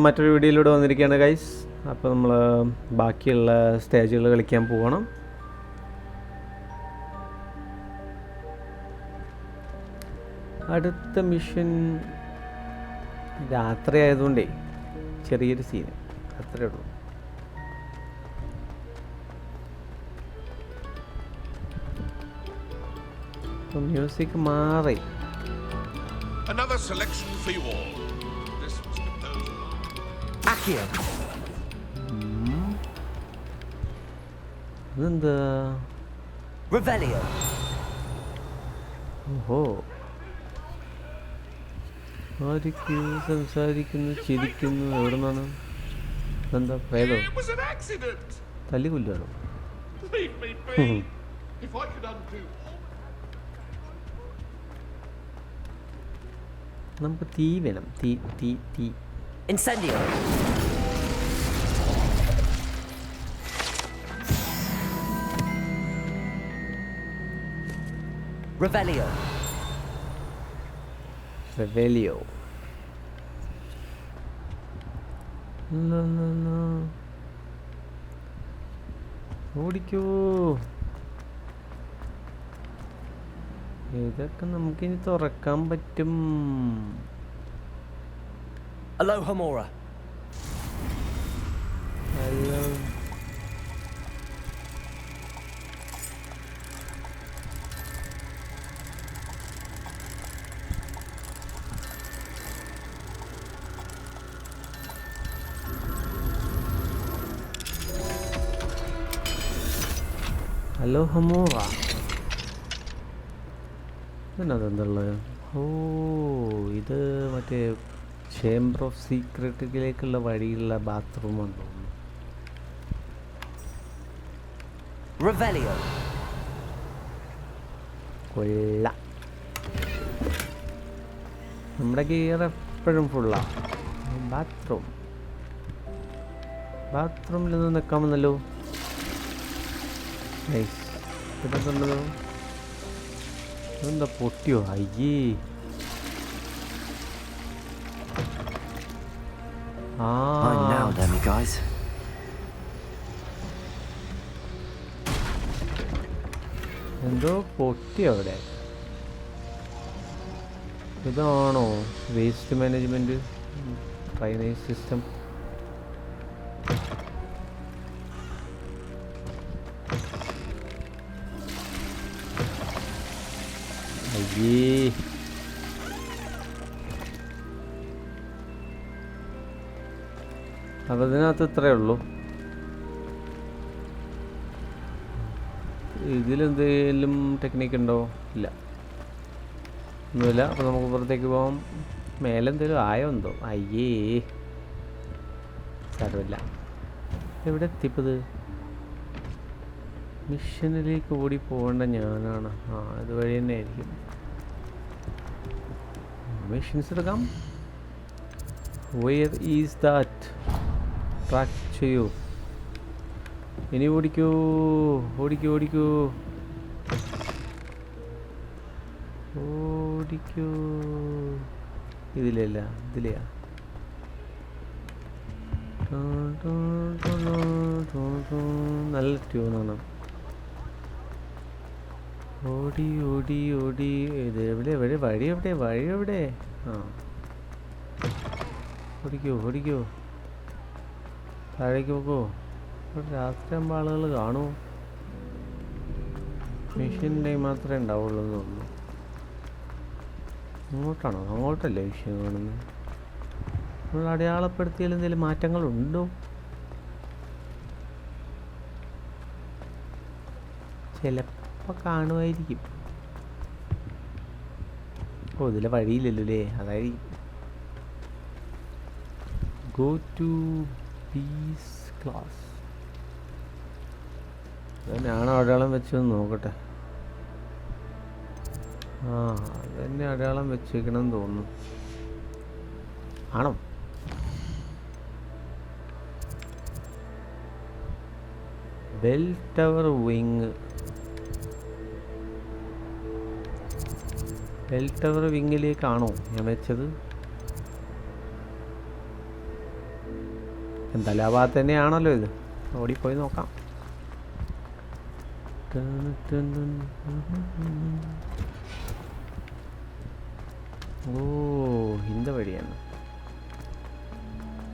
മറ്റൊരു വീഡിയോയിലൂടെ വന്നിരിക്കുകയാണ് ഗൈസ്. അപ്പോൾ നമ്മൾ ബാക്കിയുള്ള സ്റ്റേജുകൾ കളിക്കാൻ പോകണം. അടുത്ത മിഷൻ രാത്രി ആയതുകൊണ്ടേ ചെറിയൊരു സീന് അത്രേ ഉള്ളൂ. മ്യൂസിക് മാറി. Another selection for you all. This was composed Accio. അതെന്താ? Revelio. ഓഹോ, ആയിരിക്കും സംസാരിക്കുന്നു, ചിരിക്കുന്നു. എവിടെ നിന്നാണ്? എന്താ പ്രേതോ? It was an accident. തല്ലിക്കൊല്ലുകയാണോ? Leave me be. If I could undo. നമുക്ക് തീ വേണം. തീ തീ തീ. Incendio. Revelio. Revelio. ഓടിക്കോ. ഇതൊക്കെ നമുക്കിനി തുറക്കാൻ പറ്റും. Alohomora. ഹലോ. അലോഹമോറ. അതെന്തുള്ളത്? ഓ, ഇത് മറ്റേ ചേംബർ ഓഫ് സീക്രട്ടിലേക്കുള്ള വഴിയുള്ള ബാത്റൂമാണെന്ന് തോന്നുന്നു. Revelio. കൊള്ള. നമ്മുടെ ഗിയർ എപ്പോഴും ഫുള്ളാണ്. ബാത്റൂമിൽ നിന്ന് നിൽക്കാമെന്നല്ലോ. നൈസ്. ഇതൊക്കെയുണ്ടല്ലോ. ഇതെന്താ പൊട്ടിയോ? അയ്യേ. I'm now, damn you guys. എന്തോ പൊട്ടി അവിടെ. ഇതാണോ വേസ്റ്റ് മാനേജ്മെൻറ്റ് ഡ്രൈനേജ് സിസ്റ്റം? അയ്യേ. അപ്പം അതിനകത്ത് ഇത്രയേ ഉള്ളൂ. ഇതിലെന്തെങ്കിലും ടെക്നിക്ക് ഉണ്ടോ? ഇല്ല, ഒന്നുമില്ല. അപ്പോൾ നമുക്ക് പുറത്തേക്ക് പോകാം. മേലെന്തെങ്കിലും ആയോ എന്തോ? അയ്യേ, സാരമില്ല. എവിടെ എത്തിപ്പത്? മിഷനിലേക്ക് ഓടി പോകേണ്ട ഞാനാണ്. ഇതുവഴി തന്നെ ആയിരിക്കും. മിഷൻസ് എടുക്കാം. Where is that? ട്രാക്ക് ചെയ്യൂ. ഇനി ഓടിക്കൂ. ഇതിലല്ല, ഇതിലെയാ? നല്ല ട്യൂണാണ്. ഓടി. ഇത് എവിടെ? വഴി എവിടെ? ഓടിക്കോ. താഴേക്ക് പോക്കോ. രാത്രി ആകുമ്പോൾ ആളുകൾ കാണുമോ? മെഷീൻ്റെ മാത്രമേ ഉണ്ടാവുള്ളൂ എന്ന് തോന്നുന്നു. അങ്ങോട്ടാണോ? അങ്ങോട്ടല്ലേ മെഷീൻ കാണുന്നത്? നമ്മൾ അടയാളപ്പെടുത്തിയാൽ എന്തെങ്കിലും മാറ്റങ്ങളുണ്ടോ? ചിലപ്പോൾ കാണുമായിരിക്കും. ഓ, ഇതിലെ വഴിയില്ലല്ലോ അല്ലേ? അതായിരിക്കും. Go to peace class. ഞാൻ അടയാളം വെച്ചൊന്ന് നോക്കട്ടെ. അതന്നെ അടയാളം വെച്ചേക്കണമെന്ന് തോന്നുന്നു. ആണോ? Bell tower wing. Bell tower വിങ്ങിലേക്കാണോ ഞാൻ വെച്ചത്? എന്തായാലും ആ ഭാഗത്ത് തന്നെയാണല്ലോ ഇത്. ഓടിപ്പോയി നോക്കാം. ഓ ഇന്ത വഴിയാണ്.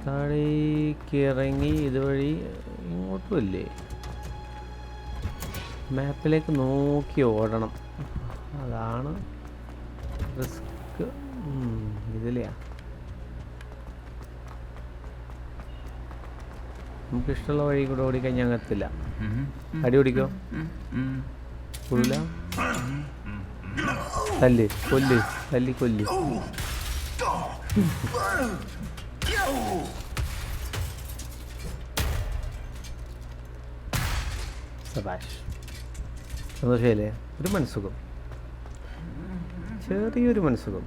താഴേക്ക് ഇറങ്ങി ഇതുവഴി ഇങ്ങോട്ടുമല്ലേ? മാപ്പിലേക്ക് നോക്കി ഓടണം, അതാണ് റിസ്ക്. ഇതിലെയാ നമുക്കിഷ്ടമുള്ള വഴി കൂടെ ഓടിക്കഴിഞ്ഞാൽ അങ്ങത്തില്ല. അടി ഓടിക്കോ, കൊല്ല തല്ല് കൊല്ല് തല്ലി കൊല്ല്. സബാഷ്, സന്തോഷമല്ലേ? ഒരു മനസ്സുഖം, ചെറിയൊരു മനസ്സുഖം.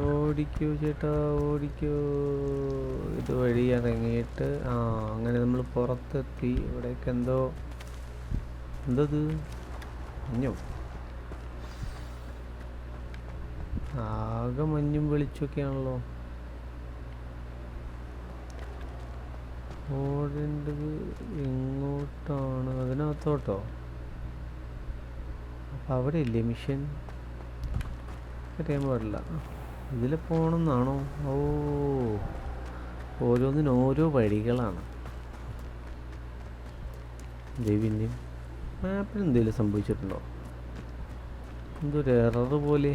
ഓടിക്കോ ചേട്ടാ ഓടിക്കോ. ഇതുവഴി ഇറങ്ങിയിട്ട് അങ്ങനെ നമ്മൾ പുറത്തെത്തി. ഇവിടേക്ക് എന്തോ ഇത് മഞ്ഞോ, ആകെ മഞ്ഞും വെളിച്ചൊക്കെയാണല്ലോ. ഓടേണ്ടത് എങ്ങോട്ടാണ്? അതിനകത്തോട്ടോ? അപ്പം അവിടെ ഇല്ലേ മിഷൻ? അറിയാൻ പാടില്ല. ഇതിൽ പോകണമെന്നാണോ? ഓ, ഓരോന്നിനും ഓരോ വഴികളാണ്. പിന്നെ മാപ്പിന് എന്തെങ്കിലും സംഭവിച്ചിട്ടുണ്ടോ? എന്തൊരു എറർ പോലെ.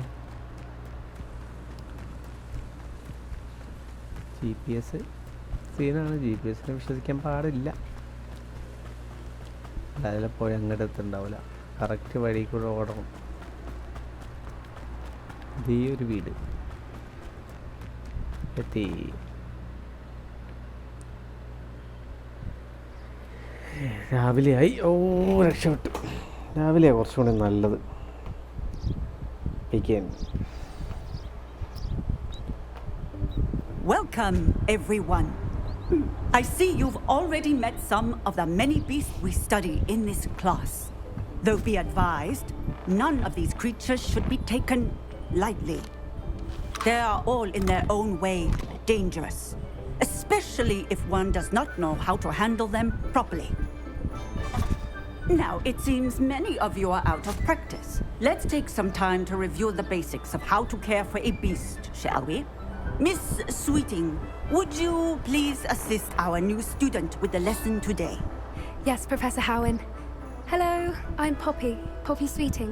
GPS സീനാണ്. GPS വിശ്വസിക്കാൻ പാടില്ല. അതിലെപ്പോഴും അങ്ങോട്ട് എത്തുണ്ടാവില്ല. കറക്റ്റ് വഴി കൂടെ ഓടണം. ഇതേ ഒരു വീട് എത്തി. രാവിലെയായി. ഓ രക്ഷപ്പെട്ടു. രാവിലെയാണ് കുറച്ചുകൂടി നല്ലത്. Welcome, everyone. I see you've already met some of the many beasts we study in this class. Though be advised, none of these creatures should be taken lightly. They are all in their own way dangerous, especially if one does not know how to handle them properly. Now, it seems many of you are out of practice. Let's take some time to review the basics of how to care for a beast, shall we? Miss Sweeting, would you please assist our new student with the lesson today? Yes, Professor Howen. Hello, I'm Poppy Sweeting.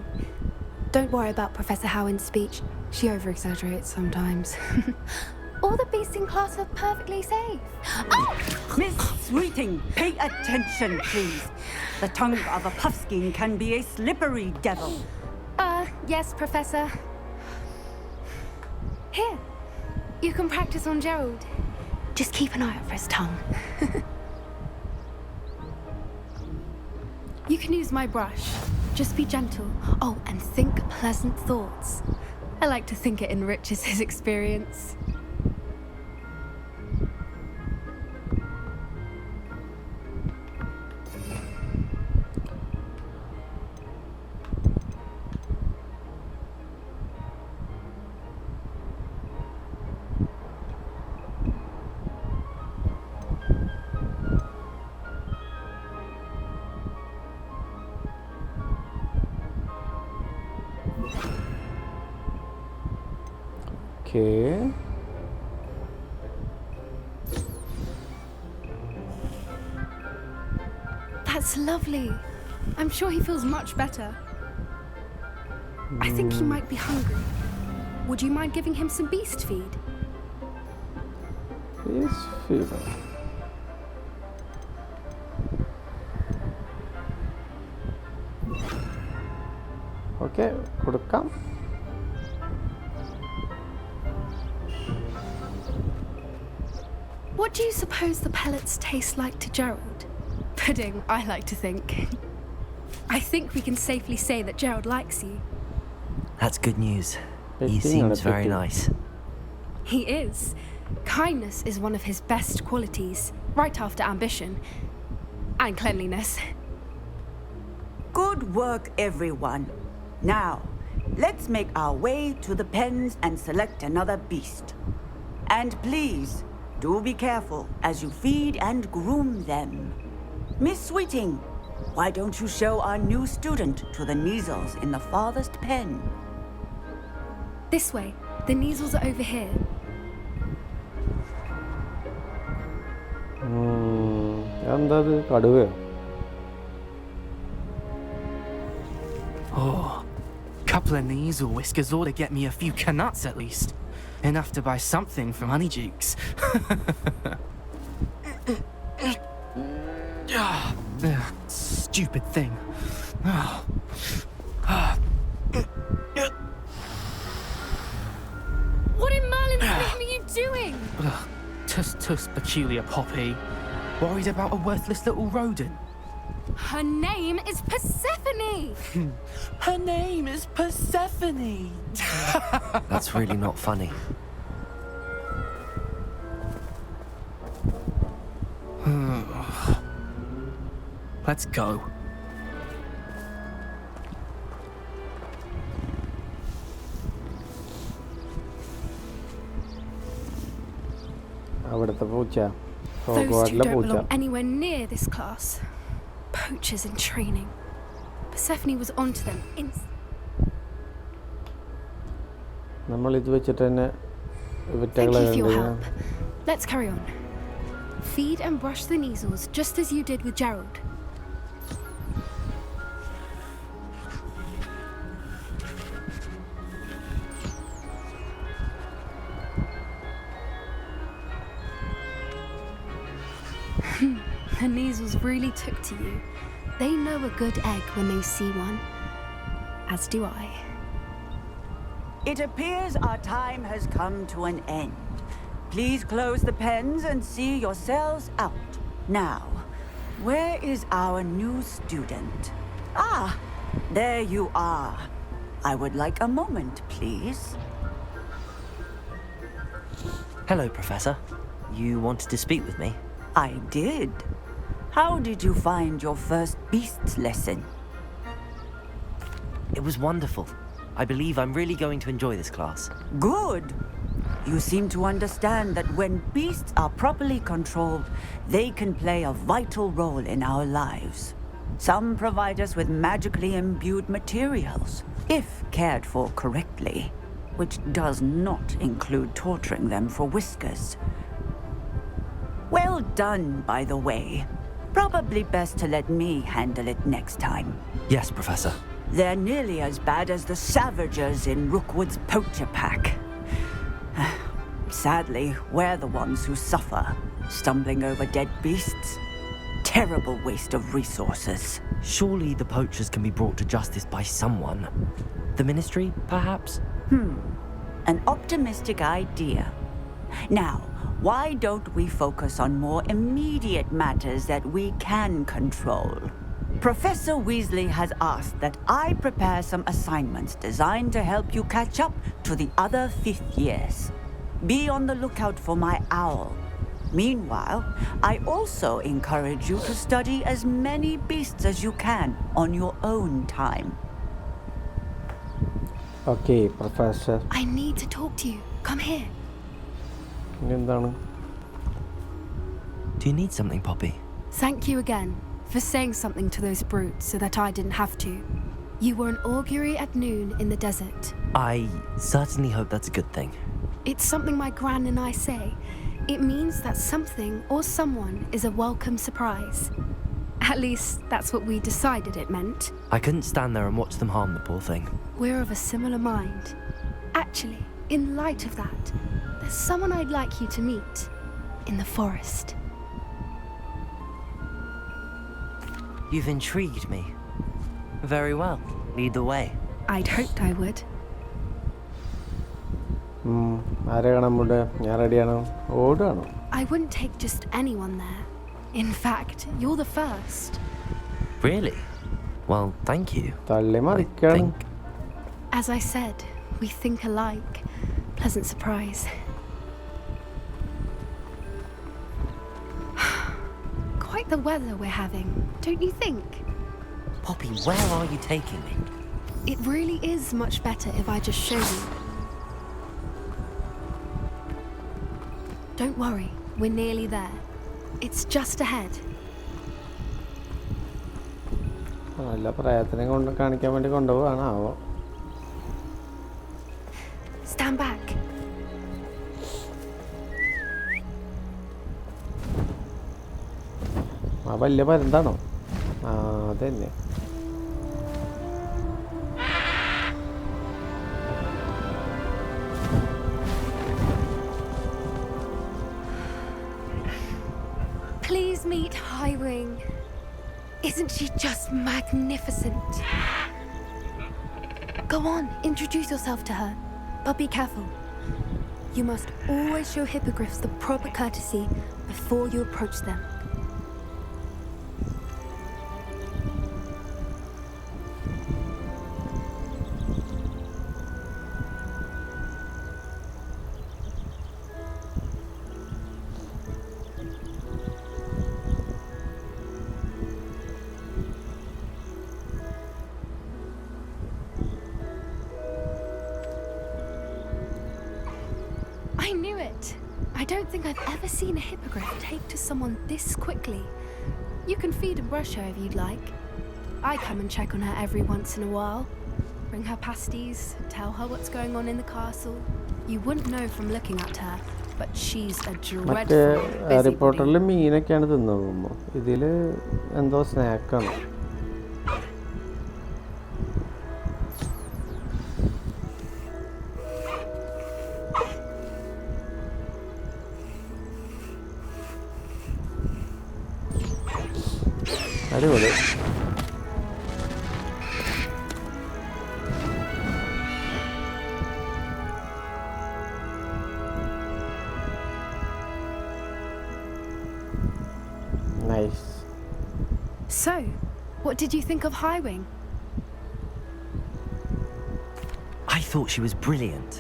Don't worry about Professor Howen's speech. She over-exaggerates sometimes. All the beasts in class are perfectly safe. Oh! Miss Sweeting, pay attention, please. The tongue of a puffskein can be a slippery devil. Yes, Professor. Here, you can practice on Gerald. Just keep an eye out for his tongue. You can use my brush. Just be gentle. Oh, and think pleasant thoughts. I like to think it enriches his experience. Okay. That's lovely. I'm sure he feels much better. I think he might be hungry. Would you mind giving him some beast feed? Beast feed. Okay, കൊടുക്കാം. What do you suppose the pellets taste like to Gerald? Pudding, I like to think. I think we can safely say that Gerald likes you. That's good news. He Petting seems or very petting? nice. He is. Kindness is one of his best qualities, right after ambition and cleanliness. Good work, everyone. Now, let's make our way to the pens and select another beast. And please, do be careful as you feed and groom them. Miss Sweeting, why don't you show our new student to the Neasels in the farthest pen? This way. The Neasels are over here. എന്താ അത് കടുവയോ? Oh, couple of Neasel whiskers ought to get me a few canuts at least. Enough to buy something from Honeydukes. Stupid thing. What in Merlin's name are you doing? Tuss peculiar Poppy. Worried about a worthless little rodent. Her name is Persephone! Her name is Persephone! That's really not funny. Let's go. അവിടുത്തെ പൂച്ച, Those two ഹോഗ്വാർട്സിലെ don't പൂച്ച. belong anywhere near this class. Poachers in training. Persephone was onto them നമ്മൾ ഇത് വെച്ചിട്ട് തന്നെ Thank വിറ്റകളെ you for your കണ്ടു. help. Let's carry on. Feed and brush the Neasels just as you did with Gerald. The Neasels really took to you. They know a good egg when they see one. As do I. It appears our time has come to an end. Please close the pens and see yourselves out. Now, where is our new student? Ah, there you are. I would like a moment, please. Hello, Professor. You wanted to speak with me? I did. How did you find your first beasts lesson? It was wonderful. I believe I'm really going to enjoy this class. Good. You seem to understand that when beasts are properly controlled, they can play a vital role in our lives. Some provide us with magically imbued materials, if cared for correctly, which does not include torturing them for whiskers. Well done, by the way. Probably best to let me handle it next time. Yes, Professor. They're nearly as bad as the Savagers in Rookwood's poacher pack. Sadly, we're the ones who suffer, stumbling over dead beasts. Terrible waste of resources. Surely the poachers can be brought to justice by someone. The Ministry, perhaps? An optimistic idea. Now, why don't we focus on more immediate matters that we can control? Professor Weasley has asked that I prepare some assignments designed to help you catch up to the other 5th years. Be on the lookout for my owl. Meanwhile, I also encourage you to study as many beasts as you can on your own time. Okay, Professor. I need to talk to you. Come here. ഇനി എന്താണ്? Do you need something, Poppy? Thank you again for saying something to those brutes so that I didn't have to. You were an augury at noon in the desert. I certainly hope that's a good thing. It's something my gran and I say. It means that something or someone is a welcome surprise. At least that's what we decided it meant. I couldn't stand there and watch them harm the poor thing. We're of a similar mind. Actually, in light of that, there's someone I'd like you to meet in the forest. You've intrigued me. Very well. Lead the way. I'd hoped I would. ആരെ കാണാൻ പോട്ടെ? ഞാൻ റെഡിയാണ്. ഓടുകയാണോ? I wouldn't take just anyone there. In fact, you're the first. Really? Well, thank you. തള്ളി I മറിക്കണം. think As I said, we think alike. Pleasant surprise. Quite the weather we're having, don't you think? Poppy, where are you taking me? It really is much better if I just show you. Don't worry, we're nearly there. It's just ahead. നല്ല പ്രയത്നം കൊണ്ട് കാണിക്കാൻ വേണ്ടി കൊണ്ടുപോവാണാവോ. Stand back. ആ വലിയ പരുന്താണോ? ആ അതന്നെ. Please meet Highwing. Isn't she just magnificent? Go on, introduce yourself to her. But be careful. You must always show hippogriffs the proper courtesy before you approach them. I knew it. I don't think I've ever seen a hippogriff take to someone this quickly. You can feed and brush her if you'd like. I come and check on her every once in a while. Bring her pasties, tell her what's going on in the castle. You wouldn't know from looking at her, but she's a മറ്റേ dreadful റിപ്പോർട്ടറിൽ busybody. മീനൊക്കെയാണ് തിന്നത്. ഇതിൽ എന്തോ സ്നാക്കാണ്. അടിപൊളി. Nice. So, what did you think of Highwing? I thought she was brilliant.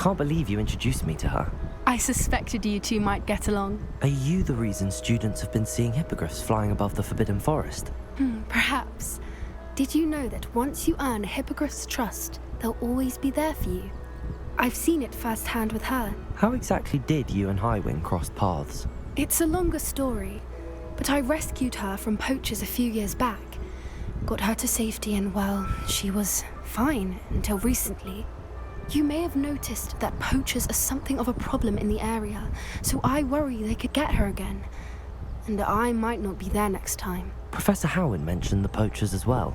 Can't believe you introduced me to her. I suspected you two might get along. Are you the reason students have been seeing hippogriffs flying above the Forbidden Forest? Perhaps. Did you know that once you earn a hippogriff's trust, they'll always be there for you? I've seen it firsthand with her. How exactly did you and Highwing cross paths? It's a longer story, but I rescued her from poachers a few years back. Got her to safety and, well, she was fine until recently. You may have noticed that poachers are something of a problem in the area, so I worry they could get her again. And I might not be there next time. Professor Howin mentioned the poachers as well.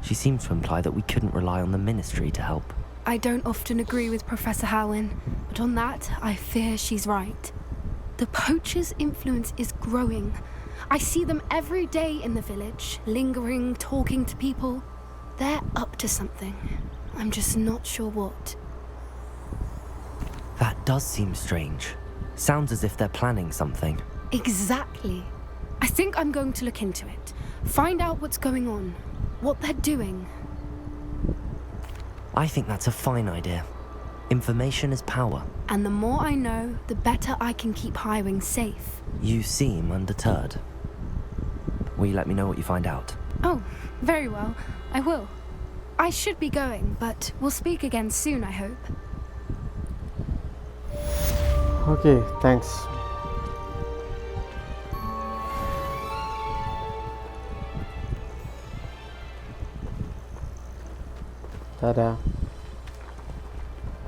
She seemed to imply that we couldn't rely on the ministry to help. I don't often agree with Professor Howin, but on that, I fear she's right. The poachers' influence is growing. I see them every day in the village, lingering, talking to people. They're up to something. I'm just not sure what. That does seem strange. Sounds as if they're planning something. Exactly. I think I'm going to look into it. Find out what's going on, what they're doing. I think that's a fine idea. Information is power. And the more I know, the better I can keep Highwing safe. You seem undeterred. Will you let me know what you find out? Oh, very well. I will. I should be going, but we'll speak again soon, I hope. Okay, thanks. തരാ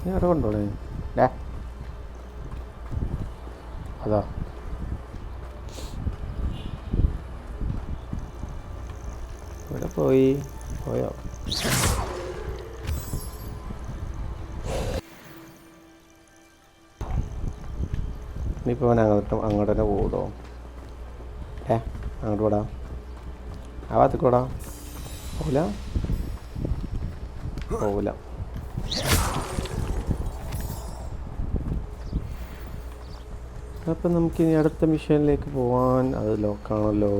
നീ അവിടെ കൊണ്ടോളേ അതാ ഇവിടെ പോയോ ഇനിയിപ്പോൾ അവൻ അങ്ങോട്ട് തന്നെ പോകട്ടോ. അങ്ങോട്ട് പോടാ, ആ ഭാഗത്തേക്ക് പോടാ. പോവില്ല. അപ്പം നമുക്കിനി അടുത്ത മിഷനിലേക്ക് പോവാൻ. അത് ലോക്കാണല്ലോ.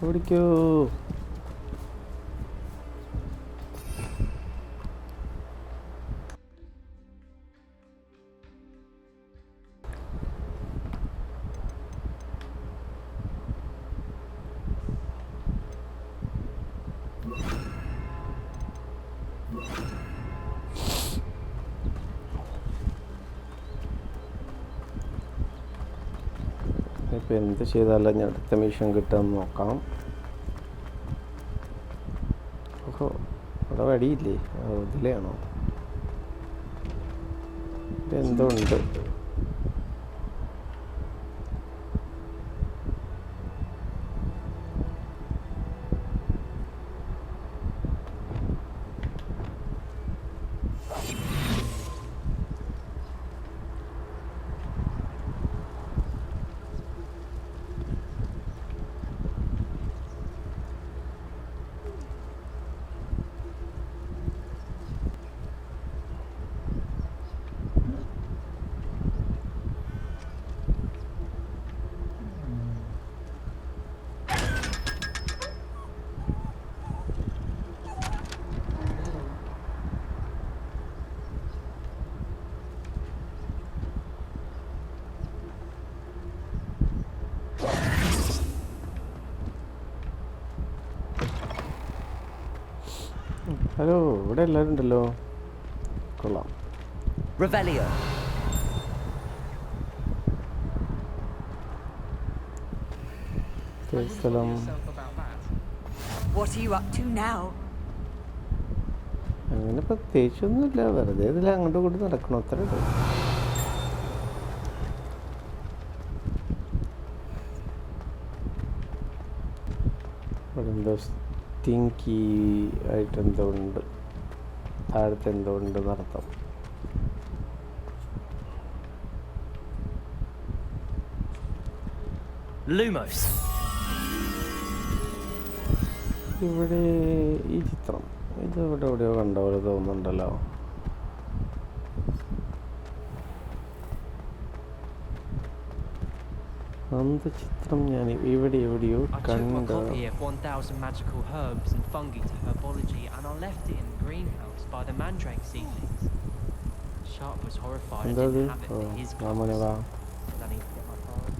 ഓടിക്കോ. ഇപ്പം എന്ത് ചെയ്താലും ഞാൻ അടുത്ത മിഷൻ കിട്ടുമെന്ന് നോക്കാം. ഓഹോ, അവിടെ വടിയില്ലേ? ഇതിലെയാണോ? ഇതെന്തോ ഉണ്ട്. ഹലോ, ഇവിടെ എല്ലാവരും ഉണ്ടല്ലോ. കൊള്ളാം. Revelio. സ്ഥലം What are you up to now? അങ്ങനെ പ്രത്യേകിച്ചൊന്നുമില്ല, വെറുതെ ഇതിൽ അങ്ങോട്ടും ഇങ്ങോട്ടും നടക്കണം, അത്ര ഉള്ളൂ. ഇവിടെ എന്തോ സ്റ്റിങ്കി ആയിട്ട് എന്തോ ഉണ്ട്, താഴത്തെ എന്തോ ഉണ്ട് നടത്താം. Lumos. ഇവിടെ ഈ ചിത്രം ഇത് ഇവിടെ എവിടെയോ കണ്ട പോലെ തോന്നുന്നുണ്ടല്ലോ. എന്ത് ചിത്രം ഞാൻ ഇവിടെ എവിടെയോ കണ്ട. 1,000 magical herbs and fungi to herbology, and I left it in the greenhouse by the mandrake seedlings. Sharp was horrified and എന്താ ഇത്? didn't have it for his മാമനെ വാ. I need to get my phone.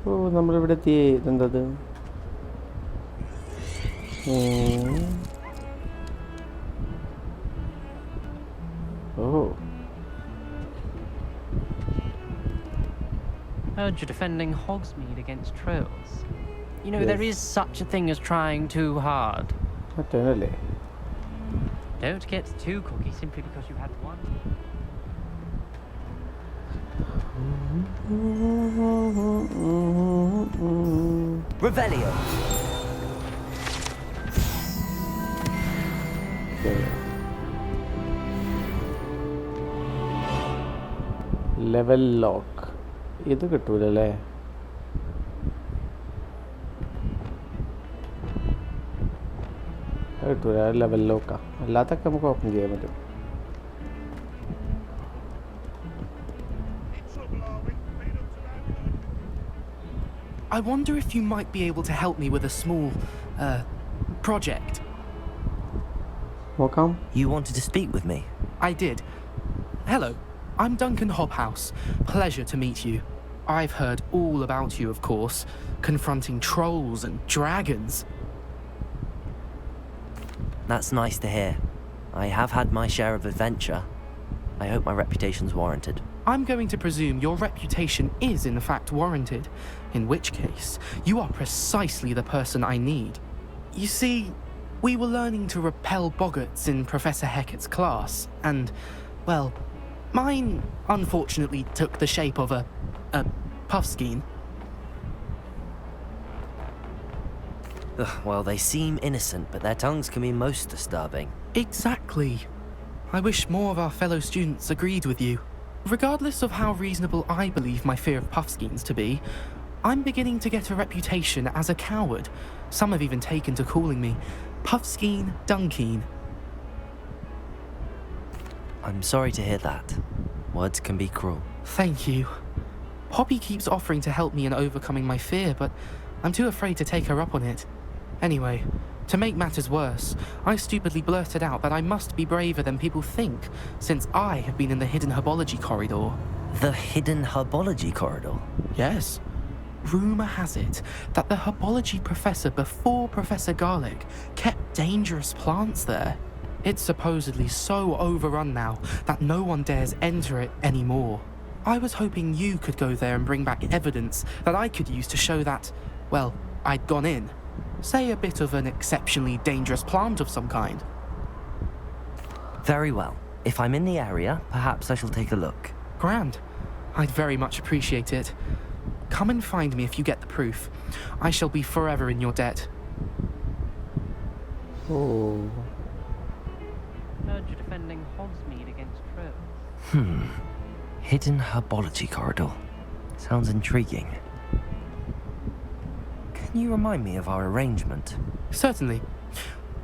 ഓ, നമ്മളിവിടെ എത്തി. ഇതെന്തത്? ഓ, Heard you're defending Hogsmeade against trolls. You know, there Yes. is such a thing as trying too hard. മറ്റേനല്ലേ? Don't get too cocky simply because you had one. Revelio. Level lock ഇത് കിട്ടൂലല്ലേ? കിട്ടൂല, level ലോക്കാ. അല്ലാത്തൊക്കെ നമുക്ക് open ചെയ്യാൻ പറ്റും. I wonder if you might be able to help me with a small, project. നോക്കാം. You wanted to speak with me? I did. Hello, I'm Duncan Hobhouse. Pleasure to meet you. I've heard all about you, of course, confronting trolls and dragons. That's nice to hear. I have had my share of adventure. I hope my reputation's warranted. I'm going to presume your reputation is in fact warranted, in which case, you are precisely the person I need. You see, we were learning to repel boggarts in Professor Hecat's class, and, well, mine unfortunately took the shape of a puffskein. Ugh, well, they seem innocent, but their tongues can be most disturbing. Exactly. I wish more of our fellow students agreed with you. Regardless of how reasonable I believe my fear of Puffskeins to be, I'm beginning to get a reputation as a coward. Some have even taken to calling me Puffskeen Dunkeen. I'm sorry to hear that. Words can be cruel. Thank you. Poppy keeps offering to help me in overcoming my fear, but I'm too afraid to take her up on it. Anyway, to make matters worse, I stupidly blurted out that I must be braver than people think, since I have been in the hidden herbology corridor. The hidden herbology corridor? Yes. Rumour has it that the herbology professor before Professor Garlic kept dangerous plants there. It's supposedly so overrun now that no one dares enter it anymore. I was hoping you could go there and bring back evidence that I could use to show that, well, I'd gone in. Say a bit of an exceptionally dangerous plant of some kind. Very well. If I'm in the area, perhaps I shall take a look. Grand. I'd very much appreciate it. Come and find me if you get the proof. I shall be forever in your debt. Oh. Heard you're defending Hogsmeade against trolls. Hidden herbology corridor. Sounds intriguing. Can you remind me of our arrangement? Certainly.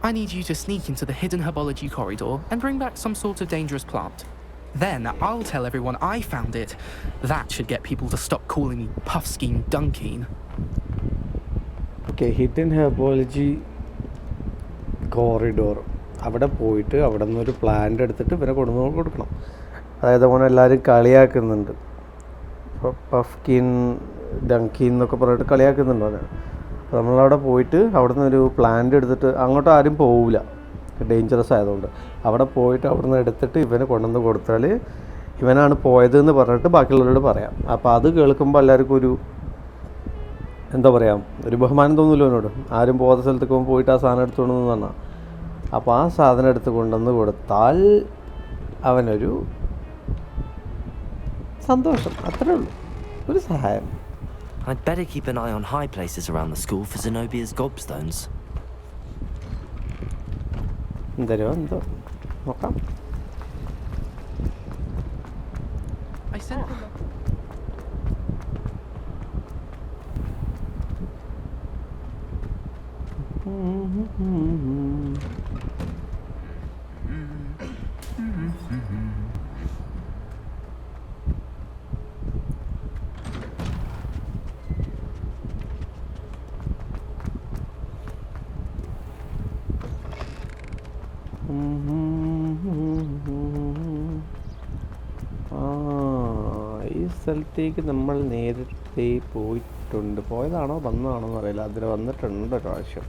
I need you to sneak into the hidden herbology corridor and bring back some sort of dangerous plant. Then I'll tell everyone I found it. That should get people to stop calling me Puffskeen Dunkeen. Okay, hidden herbology corridor. അവിടെ പോയിട്ട് അവിടെ നിന്നൊരു plant എടുത്തിട്ട് ഇവരെ കൊടുക്കണം. അതായത് അവനെ എല്ലാവരും കളിയാക്കുന്നുണ്ട്. ഇപ്പോൾ പഫ്കിൻ ഡങ്കീൻ എന്നൊക്കെ പറഞ്ഞിട്ട് കളിയാക്കുന്നുണ്ട് അവനെ. അപ്പോൾ നമ്മളവിടെ പോയിട്ട് അവിടെ നിന്നൊരു പ്ലാന്റ് എടുത്തിട്ട് അങ്ങോട്ട് ആരും പോവില്ല, ഡേഞ്ചറസ് ആയതുകൊണ്ട്. അവിടെ പോയിട്ട് അവിടെ നിന്ന് എടുത്തിട്ട് ഇവനെ കൊണ്ടുവന്ന് കൊടുത്താൽ ഇവനാണ് പോയതെന്ന് പറഞ്ഞിട്ട് ബാക്കിയുള്ളവരോട് പറയാം. അപ്പോൾ അത് കേൾക്കുമ്പോൾ എല്ലാവർക്കും ഒരു എന്താ പറയുക, ഒരു ബഹുമാനം തോന്നില്ല അവനോട്. ആരും പോകാത്ത സ്ഥലത്തേക്ക് പോയിട്ട് ആ സാധനം എടുത്തുകൊണ്ടെന്ന് പറഞ്ഞാൽ, അപ്പോൾ ആ സാധനം എടുത്ത് കൊണ്ടുവന്ന് കൊടുത്താൽ അവനൊരു സന്തോഷം, അത്രേ ഉള്ളൂ, ഒരു സഹായം. I'd better keep an eye on high places around the school for Zenobia's gobstones. എന്തോ നോക്കാം. I sent them. ഈ സ്ഥലത്തേക്ക് നമ്മൾ നേരത്തെ പോയിട്ടുണ്ട്. പോയതാണോ വന്നതാണോ എന്നറിയില്ല. അതിൽ വന്നിട്ടുണ്ട് പ്രാവശ്യം.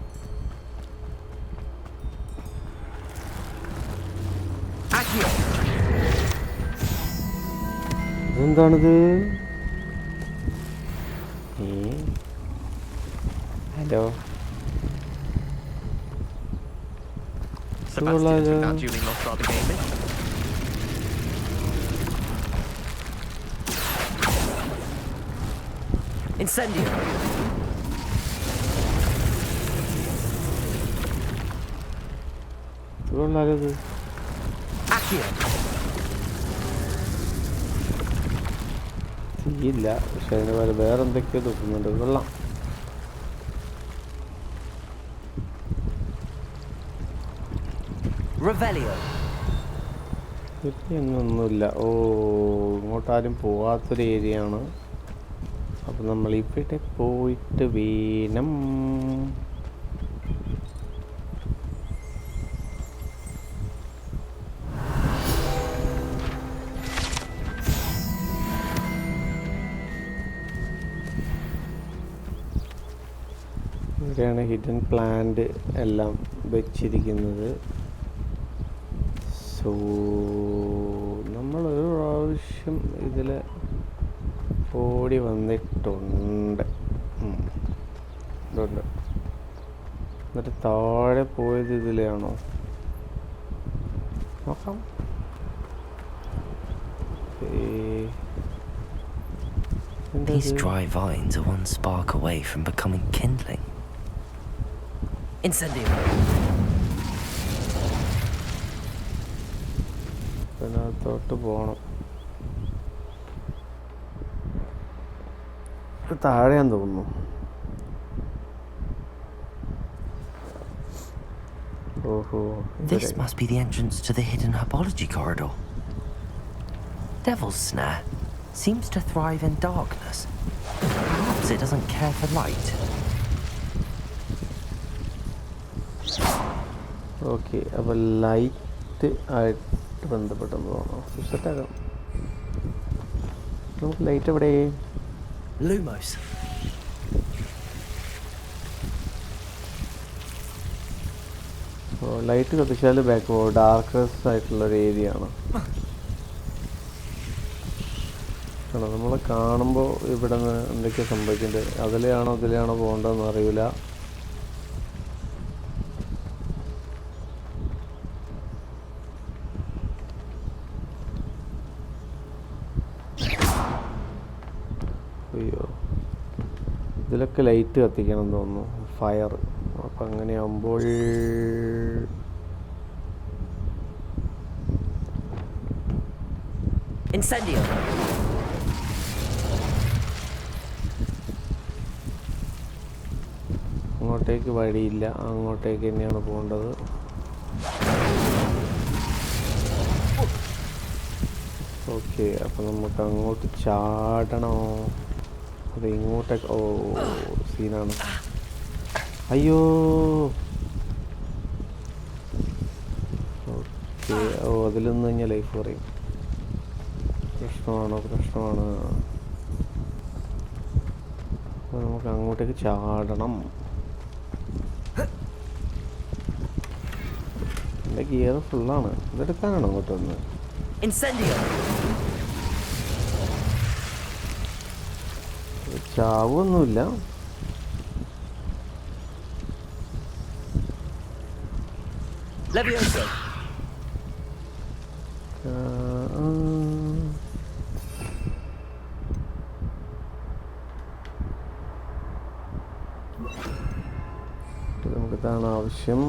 ഇതെന്താണിത്? Hello, Incendio! ഇതുകൊള്ളാലത്. തീയില്ല, പക്ഷെ അതിന് പോലെ വേറെ എന്തൊക്കെയോ തോന്നുന്നുണ്ട്. കൊള്ളാം. ഒന്നുമില്ല. ഓ, ഇങ്ങോട്ടാരും പോവാത്തൊരു ഏരിയയാണ്. അപ്പം നമ്മൾ ഇവിടെ പോയിട്ട് വേണം. ഇവിടെയാണ് ഹിഡൻ പ്ലാന്റ് എല്ലാം വെച്ചിരിക്കുന്നത്. സോ നമ്മളൊരു പ്രാവശ്യം ഇതിൽ ഓടി വന്നിട്ടുണ്ട്. ഇതുണ്ട്. എന്നിട്ട് താഴെ പോയത് ഇതിലാണോ നോക്കാം. These dry vines are one spark away from becoming kindling. Incendio! ഇതിനകത്തോട്ട് പോകണം. താഴെയാന്ന് തോന്നുന്നു. ഓഹോ, This must be the entrance to the hidden herbology corridor. Devil's Snare seems to thrive in darkness. Perhaps it doesn't care for light. Okay, അപ്പോൾ light ആയിട്ട് ബന്ധപ്പെട്ടെന്ന് തോന്നുന്നു. സെറ്റാക്കാം. നമുക്ക് light എവിടെ? Lumos. ലൈറ്റ് കത്തിച്ചാൽ ബാക്ക് ഡാർക്കസ്റ്റ് ആയിട്ടുള്ളൊരു ഏരിയ ആണ്. നമ്മൾ കാണുമ്പോൾ ഇവിടെ നിന്ന് എന്തൊക്കെയാണ് സംഭവിക്കുന്നത്, അതിലെയാണോ ഇതിലെയാണോ പോകേണ്ടതെന്ന് അറിയില്ല. അയ്യോ, ഇതിലൊക്കെ ലൈറ്റ് കത്തിക്കണം എന്ന് തോന്നുന്നു, ഫയർ. അപ്പം അങ്ങനെയാകുമ്പോൾ Incendio. അങ്ങോട്ടേക്ക് വഴിയില്ല, അങ്ങോട്ടേക്ക് തന്നെയാണ് പോകേണ്ടത്. ഓക്കെ, അപ്പം നമുക്ക് അങ്ങോട്ട് ചാടണോ അത് ഇങ്ങോട്ടേക്ക്? ഓ, സീനാണ്. അയ്യോ, ഓക്കെ. ഓ, അതിൽ നിന്ന് കഴിഞ്ഞാൽ ലൈഫ് പറയും. പ്രശ്നമാണ്. അപ്പോൾ നമുക്ക് അങ്ങോട്ടേക്ക് ചാടണം. എൻ്റെ ഗിയർ ഫുള്ളാണ്. ഇതെടുക്കാനാണ് അങ്ങോട്ട് വന്നത്. Incendio. ചാവൊന്നുമില്ല. Levioso. നമുക്ക് ഇതാണ് ആവശ്യം.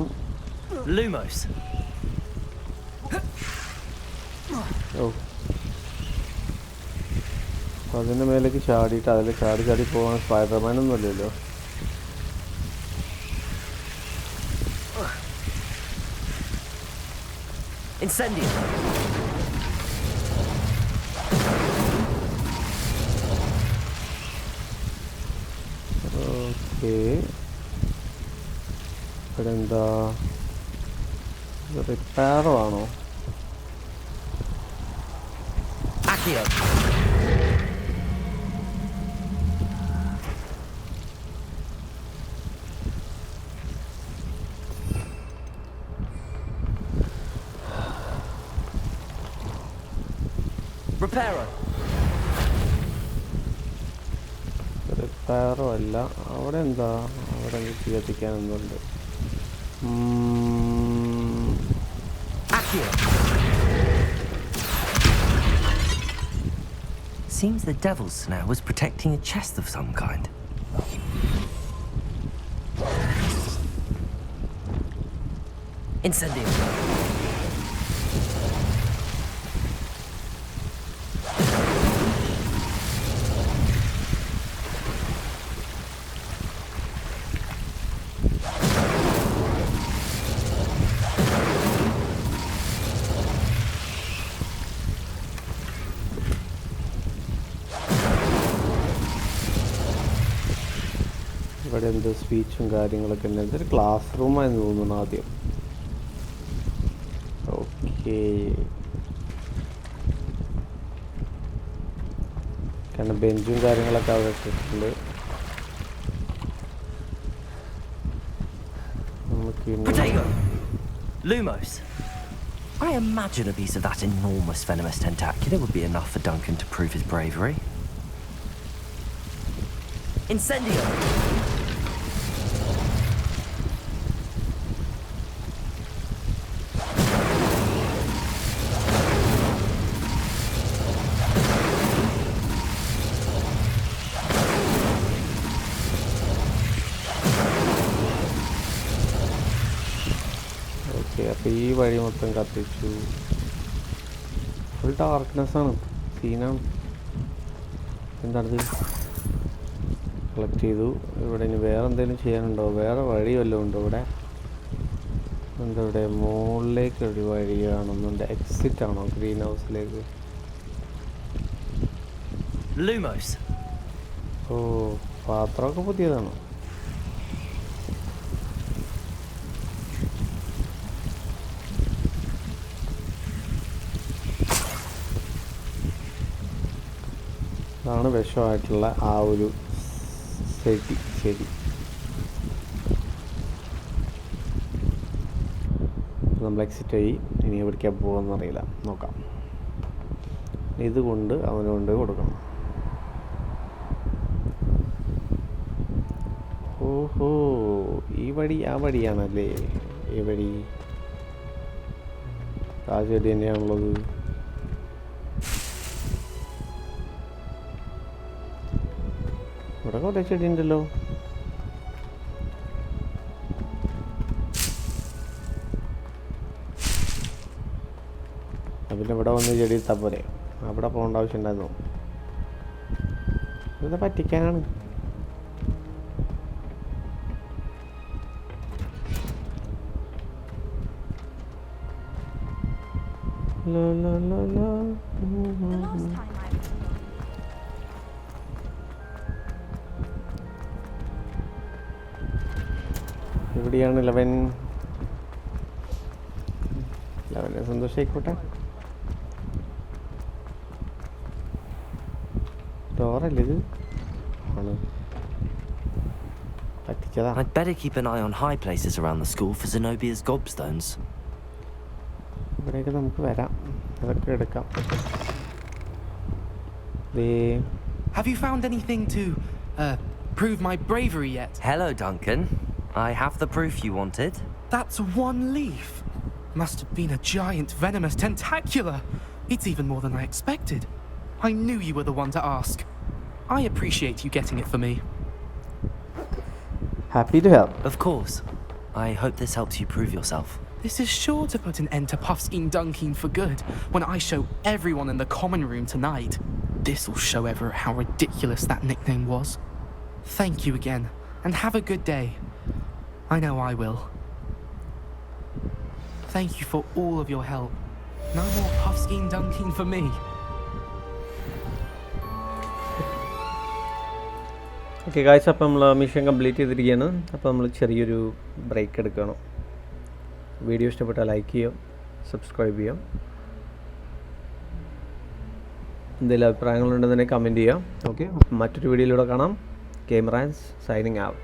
Lumos. ഓ, അപ്പം അതിൻ്റെ മേലേക്ക് ചാടിയിട്ട് അതിൽ ചാടി പോകാൻ സ്പൈഡർമാനൊന്നും അല്ലല്ലോ. Incendio. ഓക്കെ, ഇവിടെ എന്താ? റിപ്പയറോ ആണോ? Accio. Reparo. റിപ്പയറോ അല്ല. അവിടെ എന്താ? അവിടെ തീ കത്തിക്കാനൊന്നുണ്ട്. Accio. Seems the Devil's Snare was protecting a chest of some kind. Incendio. ഇവിടെ എന്ത് സ്പീച്ചും കാര്യങ്ങളൊക്കെ ഉണ്ട്. ഇതൊരു ക്ലാസ് റൂമായെന്ന് തോന്നുന്നു ആദ്യം. ഓക്കെ, കാരണം ബെഞ്ചും കാര്യങ്ങളൊക്കെ അവിടെ ഇട്ടിട്ടുണ്ട്. Protego. Lumos. I imagine a piece of that enormous venomous tentacular would be enough for Duncan to prove his bravery. Incendio. Okay, അപ്പോൾ ഈ വഴി മൊത്തം കത്തിച്ചു. ഫുൾ ഡാർക്ക്നെസ്സാണ്, സീനാണ്. എന്താണിത്? കളക്ട് ചെയ്തു. ഇവിടെ ഇനി വേറെ എന്തെങ്കിലും ചെയ്യാനുണ്ടോ? വേറെ വഴി വല്ലതും ഉണ്ടോ ഇവിടെ? എന്താ ഇവിടെ മുകളിലേക്ക് ഒരു വഴി കാണുന്നുണ്ട്. എക്സിറ്റ് ആണോ ഗ്രീൻ ഹൗസിലേക്ക്? Lumos. ഓ, പാത്രമൊക്കെ പുതിയതാണ്. അതാണ് വിഷമായിട്ടുള്ള ആ ഒരു ചെടി. നമ്മൾ എക്സിറ്റ് ആയി. ഇനി എവിടേക്കാണ് പോകുമെന്നറിയില്ല, നോക്കാം. ഇതുകൊണ്ട് അവനുകൊണ്ട് കൊടുക്കണം. ഓഹോ, ഈ വഴി ആ വഴിയാണല്ലേ? ഈ വഴി ആ ചെടി തന്നെയാണുള്ളത്. ഇവിടെ കുറേ ചെടി ഉണ്ടല്ലോ. പിന്നെ ഇവിടെ വന്ന് ചെടി ഇട്ടാൽ പോരെ? അവിടെ പോകേണ്ട ആവശ്യം ഉണ്ടായിരുന്നു. ഇത് പറ്റിക്കാനാണ്. എവിടെയാണ് ലെവനെ സന്തോഷമായിക്കോട്ടെ. ഡോറല്ലേ ഇത്? ആണ് പറ്റിച്ചതാ. I'd better keep an eye on high places around the school for Zenobia's gobstones. ഇവിടേക്ക് നമുക്ക് വരാം, അതൊക്കെ എടുക്കാം. Have you found anything to prove my bravery yet? Hello, Duncan. I have the proof you wanted. That's one leaf. Must have been a giant venomous tentacula. It's even more than I expected. I knew you were the one to ask. I appreciate you getting it for me. Happy to help. Of course. I hope this helps you prove yourself. This is sure to put an end to Puffskein Dunkeen for good when I show everyone in the common room tonight. This'll show everyone how ridiculous that nickname was. Thank you again, and have a good day. I know I will. Thank you for all of your help. No more Puffskein Dunkeen for me. Okay guys, അപ്പോൾ നമ്മൾ mission complete ചെയ്തിരിക്കുകയാണ്. അപ്പോൾ നമ്മൾ ചെറിയൊരു break എടുക്കണം. Video ഇഷ്ടപ്പെട്ടാൽ like ചെയ്യാം, subscribe ചെയ്യാം. എന്തെങ്കിലും അഭിപ്രായങ്ങളുണ്ടെന്നുണ്ടെങ്കിൽ കമൻറ്റ് ചെയ്യാം. ഓക്കെ, മറ്റൊരു വീഡിയോയിലൂടെ കാണാം. Camerans signing out.